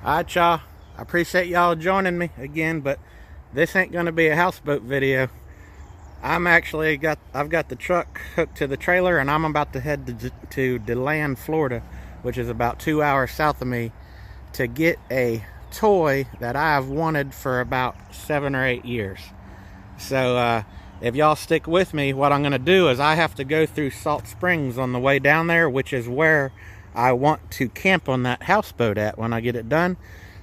Alright, y'all, I appreciate y'all joining me again, but this ain't gonna be a houseboat video. I've got the truck hooked to the trailer, and I'm about to head to DeLand, Florida, which is about 2 hours south of me, to get a toy that I've wanted for about 7 or 8 years. So if y'all stick with me, what I'm gonna do is I have to go through Salt Springs on the way down there, which is where I want to camp on that houseboat at when I get it done.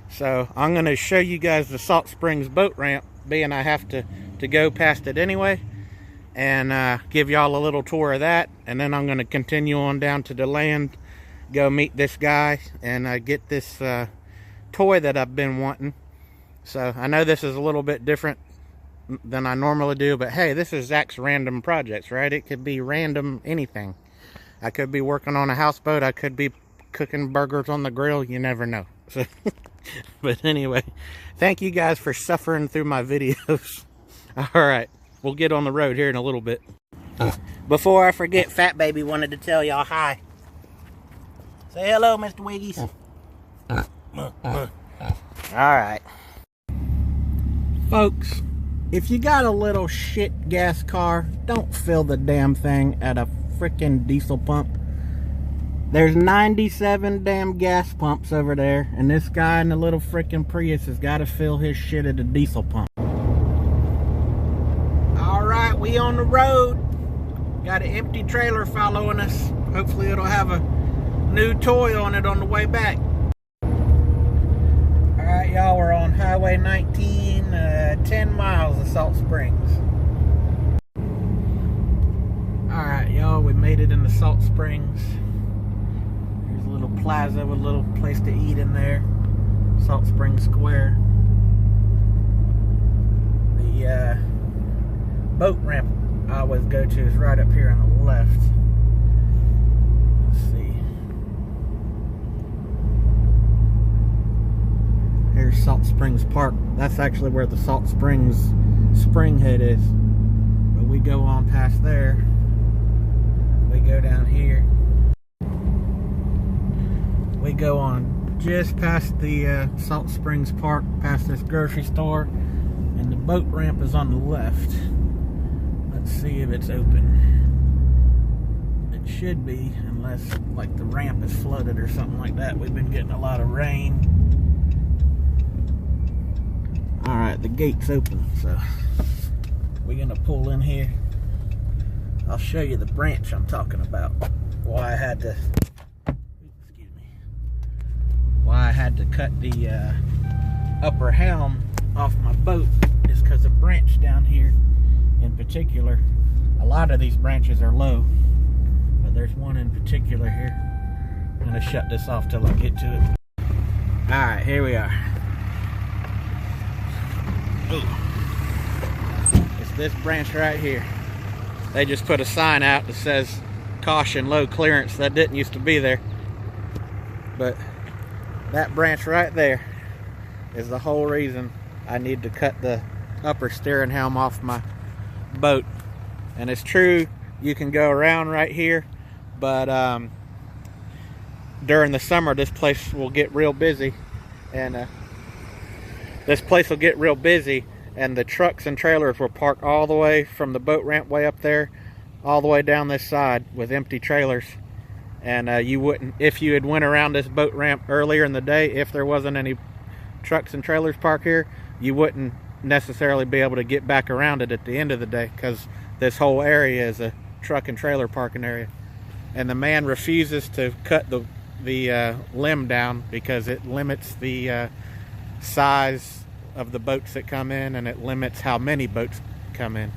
So I'm going to show you guys the Salt Springs boat ramp, being I have to go past it anyway, and give y'all a little tour of that. And then I'm going to continue on down to DeLand, go meet this guy, and get this toy that I've been wanting. So I know this is a little bit different than I normally do, but hey, this is Zach's random projects, right? It could be random anything. I could be working on a houseboat. I could be cooking burgers on the grill. You never know. So, but anyway, thank you guys for suffering through my videos. All right, we'll get on the road here in a little bit. Before I forget, Fat Baby wanted to tell y'all hi. Say hello, Mr. Wiggies. All right. Folks, if you got a little shit gas car, don't fill the damn thing at a freaking diesel pump. There's 97 damn gas pumps over there, and this guy in the little freaking Prius has got to fill his shit at a diesel pump. Alright, we on the road. Got an empty trailer following us. Hopefully it'll have a new toy on it on the way back. Alright, y'all, we're on Highway 19, 10 miles of Salt Springs. Alright, y'all, we made it into Salt Springs. There's a little plaza with a little place to eat in there. Salt Springs Square. The boat ramp I always go to is right up here on the left. Let's see. Here's Salt Springs Park. That's actually where the Salt Springs spring head is. But we go on past there. We go down here. We go on just past the Salt Springs Park, past this grocery store, and the boat ramp is on the left. Let's see if it's open. It should be, unless like the ramp is flooded or something like that. We've been getting a lot of rain. Alright, the gate's open, so we're gonna pull in here. I'll show you the branch I'm talking about. Why I had to, excuse me, why I had to cut the upper helm off my boat is because a branch down here in particular. A lot of these branches are low, but there's one in particular here. I'm gonna shut this off till I get to it. All right, here we are. Ooh. It's this branch right here. They just put a sign out that says caution, low clearance. That didn't used to be there. But that branch right there is the whole reason I need to cut the upper steering helm off my boat. And it's true, you can go around right here, but during the summer this place will get real busy, and and the trucks and trailers will park all the way from the boat ramp way up there all the way down this side with empty trailers. And you wouldn't, if you had went around this boat ramp earlier in the day, if there wasn't any trucks and trailers parked here, you wouldn't necessarily be able to get back around it at the end of the day, because this whole area is a truck and trailer parking area. And the man refuses to cut the limb down because it limits the size of the boats that come in, and it limits how many boats come in.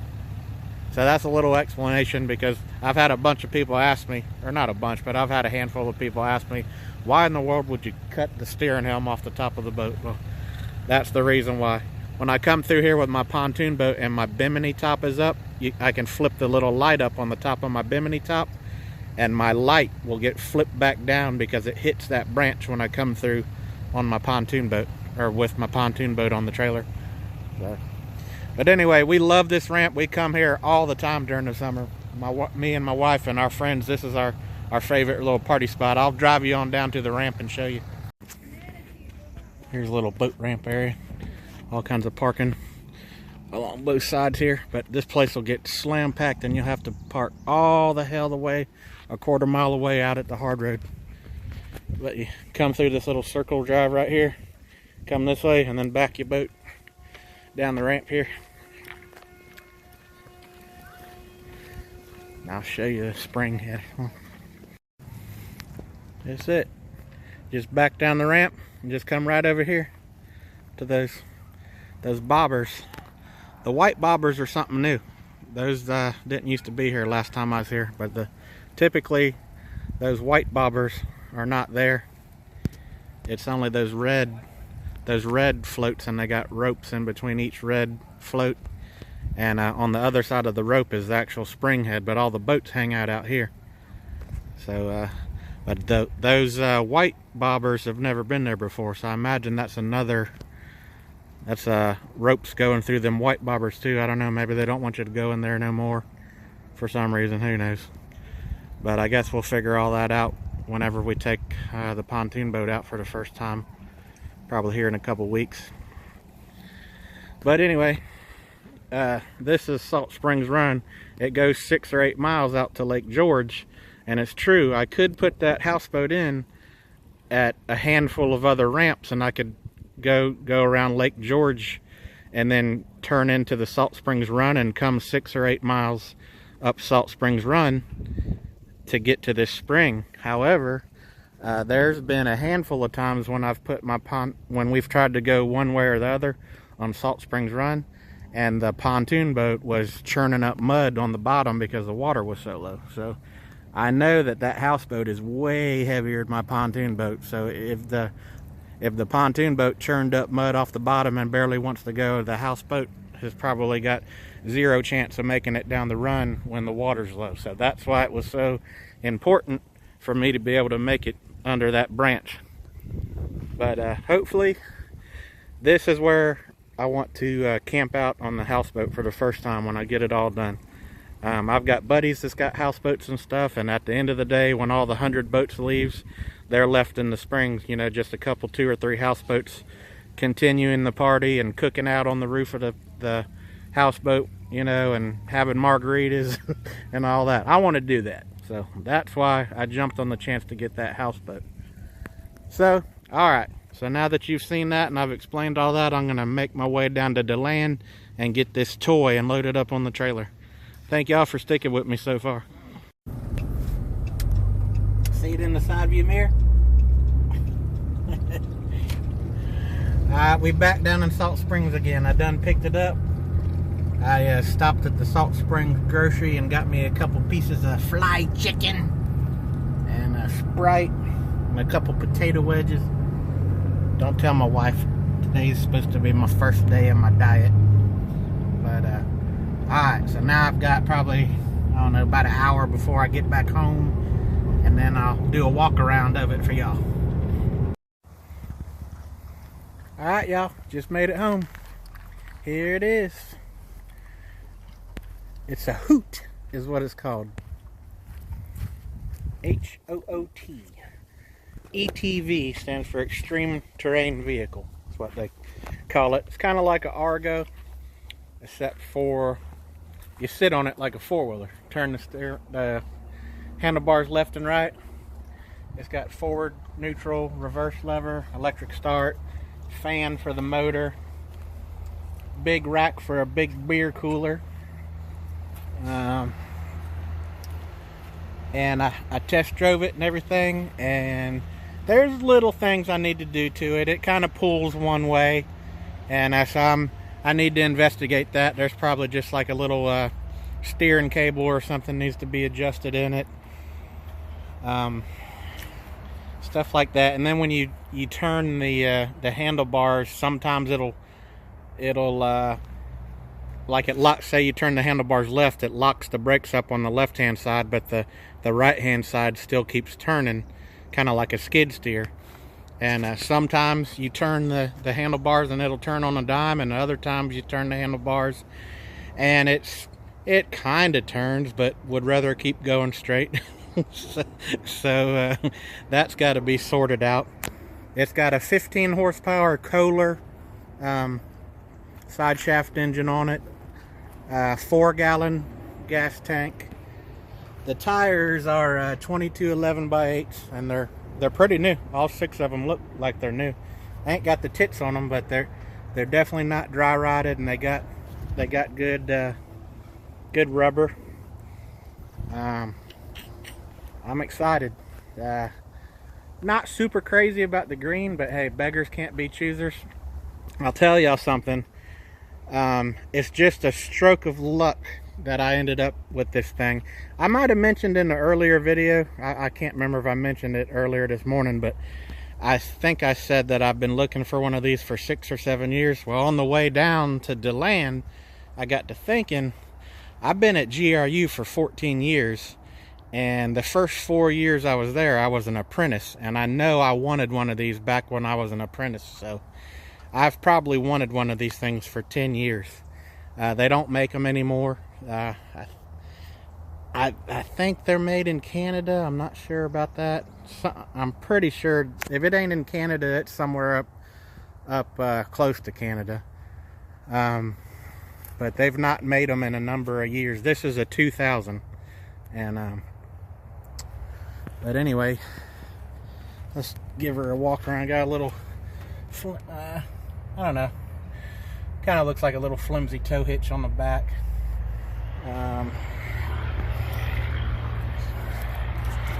So that's a little explanation, because I've had a bunch of people ask me, or not a bunch, but I've had a handful of people ask me, why in the world would you cut the steering helm off the top of the boat? Well, that's the reason why. When I come through here with my pontoon boat and my bimini top is up, I can flip the little light up on the top of my bimini top, and my light will get flipped back down because it hits that branch when I come through on my pontoon boat, or with my pontoon boat on the trailer. So, but anyway, we love this ramp. We come here all the time during the summer. Me and my wife and our friends, this is our favorite little party spot. I'll drive you on down to the ramp and show you. Here's a little boat ramp area. All kinds of parking along both sides here. But this place will get slam packed and you'll have to park all the hell the way, a quarter mile away out at the hard road. But you come through this little circle drive right here, come this way, and then back your boat down the ramp here. And I'll show you the spring head. That's it. Just back down the ramp and just come right over here to those bobbers. The white bobbers are something new. Those didn't used to be here last time I was here, but typically those white bobbers are not there. It's only those red floats, and they got ropes in between each red float. And on the other side of the rope is the actual spring head, but all the boats hang out here. So, but those white bobbers have never been there before, so I imagine that's ropes going through them white bobbers too. I don't know, maybe they don't want you to go in there no more for some reason, who knows. But I guess we'll figure all that out whenever we take the pontoon boat out for the first time, probably here in a couple weeks. But anyway, this is Salt Springs Run. It goes 6 or 8 miles out to Lake George, and it's true, I could put that houseboat in at a handful of other ramps, and I could go around Lake George and then turn into the Salt Springs Run and come 6 or 8 miles up Salt Springs Run to get to this spring. However, there's been a handful of times when I've put when we've tried to go one way or the other on Salt Springs Run, and the pontoon boat was churning up mud on the bottom because the water was so low. So I know that houseboat is way heavier than my pontoon boat. So if the pontoon boat churned up mud off the bottom and barely wants to go, the houseboat has probably got 0 chance of making it down the run when the water's low. So that's why it was so important for me to be able to make it under that branch. But hopefully this is where I want to camp out on the houseboat for the first time when I get it all done. I've got buddies that's got houseboats and stuff, and at the end of the day, when all the 100 boats leaves, they're left in the springs, you know, just a couple, 2 or 3 houseboats continuing the party and cooking out on the roof of the houseboat, you know, and having margaritas and all that. I want to do that. So that's why I jumped on the chance to get that houseboat. So, all right. So now that you've seen that and I've explained all that, I'm going to make my way down to DeLand and get this toy and load it up on the trailer. Thank y'all for sticking with me so far. See it in the side view mirror? We back down in Salt Springs again. I done picked it up. I stopped at the Salt Springs grocery and got me a couple pieces of fried chicken and a Sprite and a couple potato wedges. Don't tell my wife. Today's supposed to be my first day of my diet. But alright, so now I've got probably, I don't know, about an hour before I get back home, and then I'll do a walk around of it for y'all. Alright y'all, just made it home. Here it is. It's a Hoot, is what it's called. H-O-O-T. ETV stands for Extreme Terrain Vehicle. That's what they call it. It's kind of like an Argo, except for you sit on it like a four-wheeler. Turn the handlebars left and right. It's got forward, neutral, reverse lever, electric start, fan for the motor, big rack for a big beer cooler. And I test drove it and everything, and there's little things I need to do to it. It kind of pulls one way, and I need to investigate that. There's probably just like a little steering cable or something needs to be adjusted in it. Stuff like that. And then when you turn the handlebars, sometimes it'll like it locks. Say you turn the handlebars left, it locks the brakes up on the left hand side, but the right hand side still keeps turning, kind of like a skid steer. And sometimes you turn the handlebars and it'll turn on a dime, and other times you turn the handlebars and it kind of turns but would rather keep going straight. so that's got to be sorted out. It's got a 15 horsepower Kohler side shaft engine on it, 4-gallon gas tank. The tires are 22 11x8s, and they're pretty new. All 6 of them look like they're new. I ain't got the tits on them, but they're definitely not dry rotted, and they got good good rubber. I'm excited. Not super crazy about the green, but hey, beggars can't be choosers. I'll tell y'all something. It's just a stroke of luck that I ended up with this thing. I might have mentioned in the earlier video, I can't remember if I mentioned it earlier this morning, but I think I said that I've been looking for one of these for 6 or 7 years. Well, on the way down to DeLand, I got to thinking, I've been at GRU for 14 years, and the first 4 years I was there, I was an apprentice, and I know I wanted one of these back when I was an apprentice, so I've probably wanted one of these things for 10 years. They don't make them anymore. I think they're made in Canada. I'm not sure about that. I'm pretty sure if it ain't in Canada, it's somewhere up close to Canada. But they've not made them in a number of years. This is a 2000, and but anyway, let's give her a walk around. Got a little, I don't know, kind of looks like a little flimsy tow hitch on the back.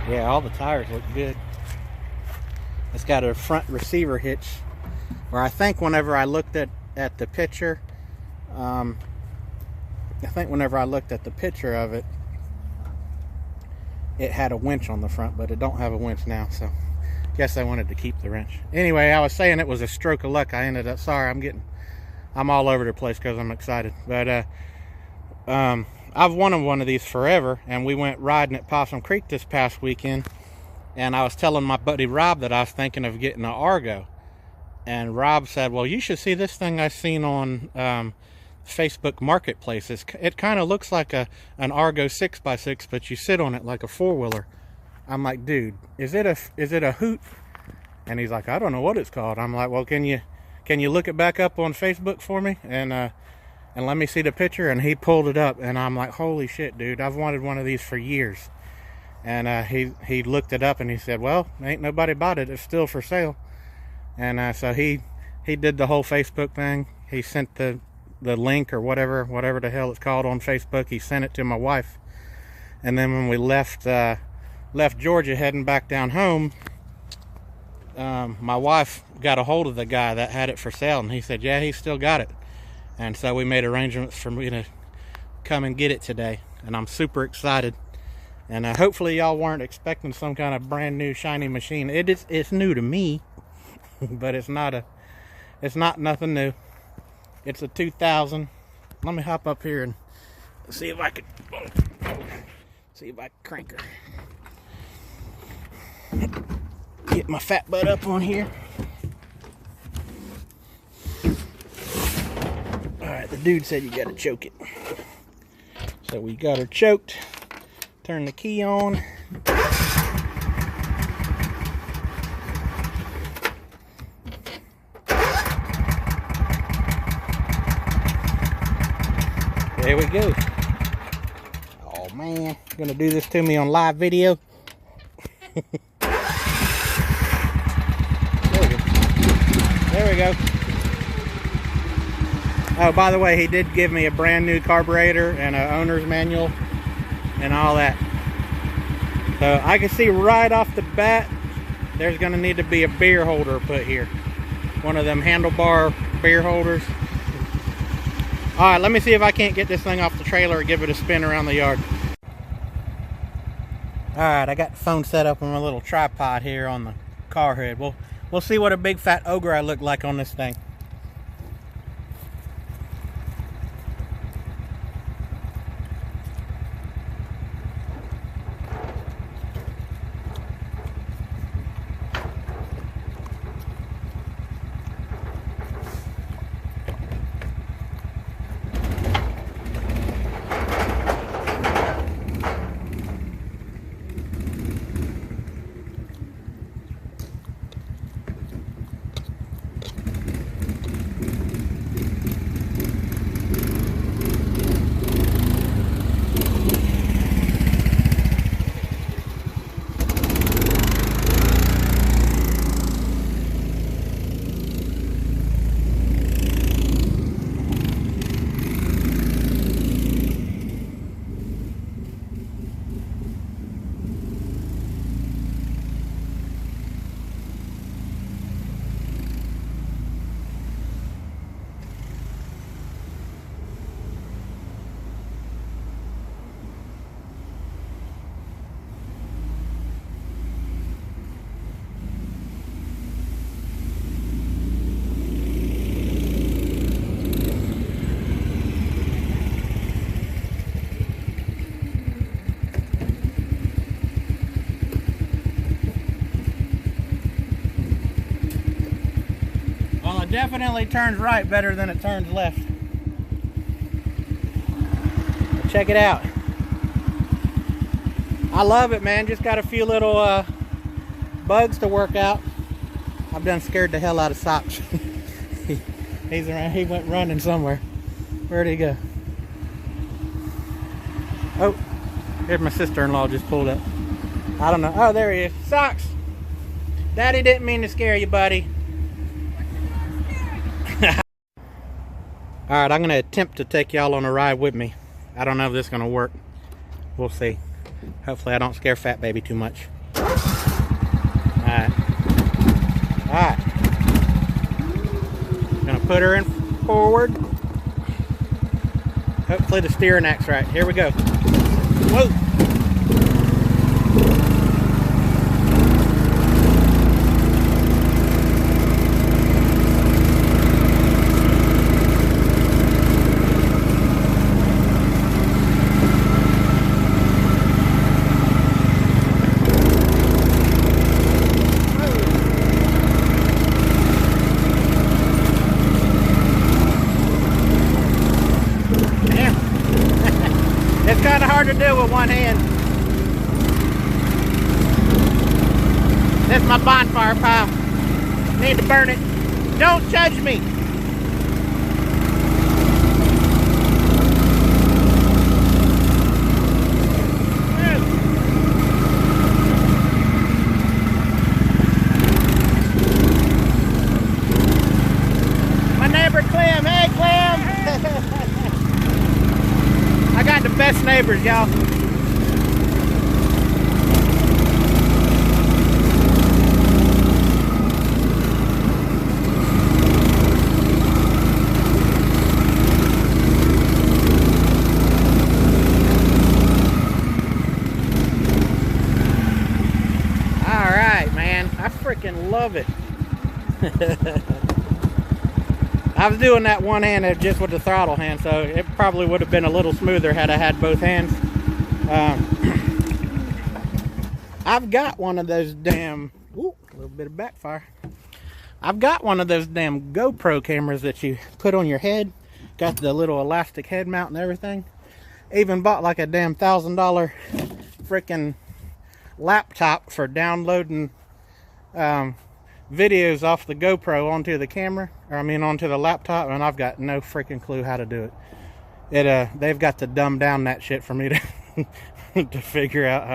Yeah, all the tires look good. It's got a front receiver hitch, where I think whenever I looked at the picture, of it, it had a winch on the front, but it don't have a winch now, so guess I wanted to keep the wrench. Anyway, I was saying it was a stroke of luck. I ended up, sorry, I'm all over the place because I'm excited, but I've wanted one of these forever, and we went riding at Possum Creek this past weekend, and I was telling my buddy Rob that I was thinking of getting an Argo, and Rob said, well, you should see this thing I seen on Facebook Marketplace. It kind of looks like an Argo 6x6, but you sit on it like a 4-wheeler. I'm like, dude, is it a Hoot? And he's like, I don't know what it's called. I'm like, well, can you look it back up on Facebook for me, and let me see the picture? And he pulled it up, and I'm like, holy shit, dude, I've wanted one of these for years. And he looked it up, and he said, well, ain't nobody bought it, it's still for sale. And so he did the whole Facebook thing. He sent the link, or whatever the hell it's called on Facebook. He sent it to my wife, and then when we left Georgia heading back down home, my wife got a hold of the guy that had it for sale, and he said, yeah, he still got it. And so we made arrangements for me to come and get it today, and I'm super excited. And hopefully y'all weren't expecting some kind of brand new shiny machine. It's new to me, but it's not nothing new. It's a 2000. Let me hop up here and see if I can crank her. Get my fat butt up on here. Alright, the dude said you gotta choke it. So we got her choked. Turn the key on. There we go. Oh man, gonna do this to me on live video. There we go. Oh, by the way, he did give me a brand new carburetor and an owner's manual and all that. So I can see right off the bat there's gonna need to be a beer holder put here. One of them handlebar beer holders. Alright, let me see if I can't get this thing off the trailer or give it a spin around the yard. Alright, I got the phone set up on a little tripod here on the car hood. We'll see what a big fat ogre I look like on this thing. it definitely turns right better than it turns left. Check it out. I love it, man. Just got a few little bugs to work out. I've done scared the hell out of Socks. He's around. He went running somewhere. Where'd he go? Oh, here's my sister-in-law just pulled up. I don't know. Oh, there he is. Socks. Daddy didn't mean to scare you, buddy. Alright, I'm going to attempt to take y'all on a ride with me. I don't know if this is going to work. We'll see. Hopefully I don't scare Fat Baby too much. Alright. Alright. Gonna put her in forward. Hopefully the steering acts right. Here we go. Whoa! It's kind of hard to do with one hand. That's my bonfire pile. Need to burn it. Don't judge me. My neighbor Clem. Hey, Clem. I got the best neighbors, y'all. All right, man. I freaking love it. I was doing that one-handed just with the throttle hand, so it probably would have been a little smoother had I had both hands. I've got one of those damn, ooh, a little bit of backfire. I've got one of those damn GoPro cameras that you put on your head. Got the little elastic head mount and everything. Even bought like a damn $1,000 freaking laptop for downloading videos off the GoPro onto the camera, or I mean onto the laptop, and I've got no freaking clue how to do it. They've got to dumb down that shit for me to to figure out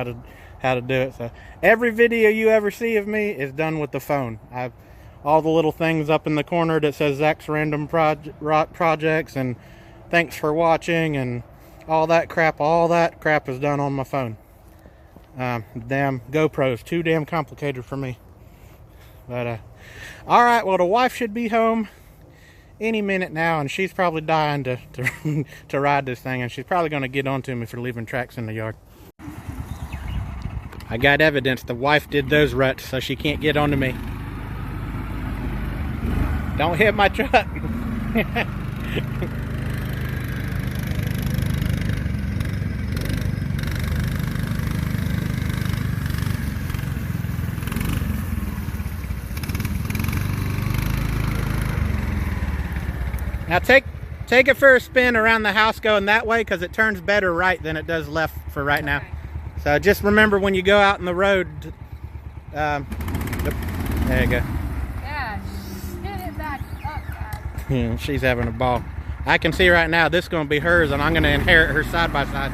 how to do it. So every video you ever see of me is done with the phone. All the little things up in the corner that says Zach's Random Projects and thanks for watching and all that crap is done on my phone. Damn GoPro is too damn complicated for me. But all right, well, the wife should be home any minute now, and she's probably dying to to ride this thing, and she's probably going to get onto me for leaving tracks in the yard. I got evidence the wife did those ruts, so she can't get onto me. Don't hit my truck. Now take it for a spin around the house going that way, because it turns better right than it does left for right now. So just remember when you go out in the road, there you go. Yeah, spin it back up, guys. She's having a ball. I can see right now this is going to be hers, and I'm going to inherit her side by side.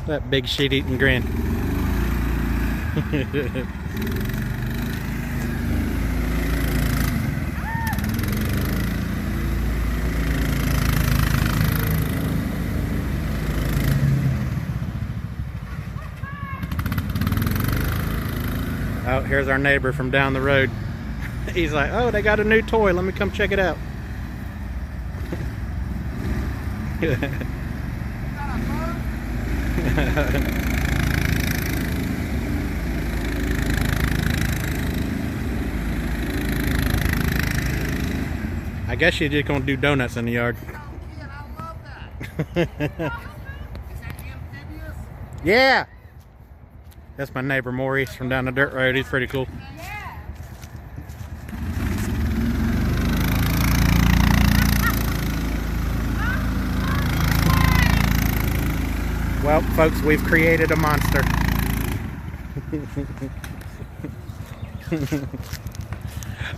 That big shit-eating grin. Oh, here's our neighbor from down the road. He's like, oh, they got a new toy. Let me come check it out. guess you're just gonna do donuts in the yard. Yeah. That's my neighbor Maurice from down the dirt road. He's pretty cool. Well, folks, we've created a monster.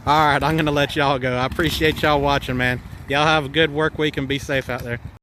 Alright, I'm going to let y'all go. I appreciate y'all watching, man. Y'all have a good work week and be safe out there.